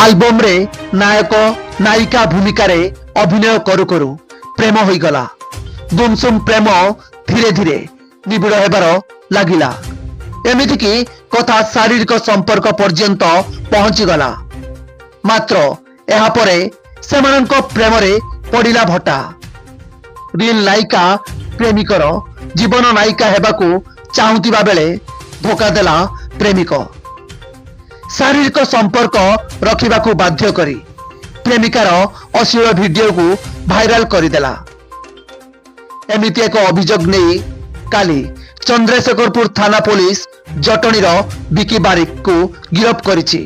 Album रे नायक नायिका भूमिका रे अभिनय करू करू प्रेम होई गला। गुमसुम प्रेम धीरे धीरे निबिड़ हेबार लागिला। एमिति की कथा शारीरिक संपर्क पर्यंत पहुंची गला। मात्र एहा परे सेमानंको प्रेम रे पड़िला भटा। रियल नायिका प्रेमिकर जीवन नायिका हेबाकू चाहुतिबा बेले धोखा देला प्रेमिक। शारीरिक संपर्क रखिबाकू बाध्य करी प्रेमिकार अश्लील वीडियो को भाइराल करदेला। एमिति एक अभियोग नहीं काली चंद्रशेखरपुर थाना पुलिस जटणीर बिकी बारिक को गिरफ करिछि।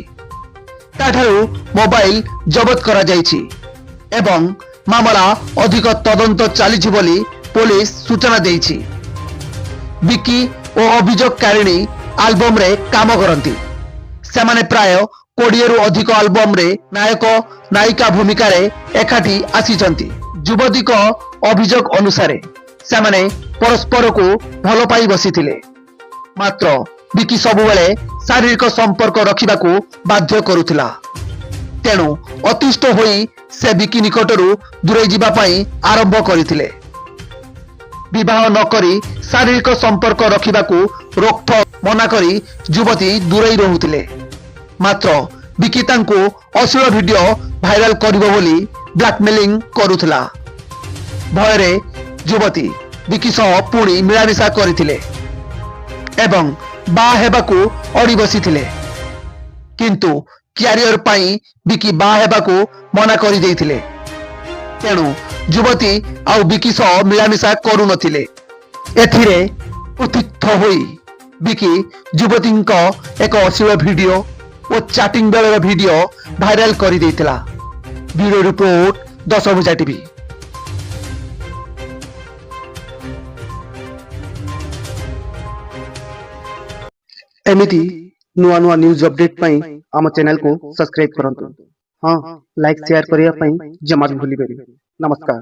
ताठारु मोबाइल जबत करा जाइछि एवं मामला अधिक तदंत चलीछि बोली पुलिस सूचना देइछि। बिकी और अभियोगकारिणी आल्बम रे काम करंती। सेमाने प्राय 20 रु अधिक आल्बम रे नायक नायिका भूमिका रे एकाठी आसीचंती। युवती को अभियोग अनुसार सेमाने परस्पर को भल पाई बसीथिले। मात्र बिकी सबुबेले शारीरिक संपर्क रखिबाकू बाध्य करुथिला। तेणु अतिष्ठ होई से बिकी निकटरू दूरेई जिबा पई आरंभ करिथिले। विवाह न करी शारीरिक संपर्क रखिबाकू रोकठोक मना करी युवती दूरेई रहुथिले। मात्र बिकी तांको अश्लील वीडियो भाइराल करिबो बोली ब्लैकमेलिंग करुथिला। भयरे युवती बिकी सह पुणी मिलामिशा करिथिले एवं बा हेबाकू अड़ी बसीथिले। किंतु क्यारियर पाई बिकी बा हेबाकू मना करि देइथिले। तेणु युवती आउ बिकी सह मिलामिशा करू नथिले। एथिरे उत्थित होई बिकी युवतींको एक अश्लील वीडियो और चैटिंग बेलर वीडियो भाइराल करि देइथिला। ब्यूरो रिपोर्ट 10 भुजा टीवी। एमिति नुआ नुआ न्यूज अपडेट पाई आम चैनल को सब्सक्राइब करंतु। हाँ, लाइक शेयर करिया पाई जमा भूली बेनी। नमस्कार।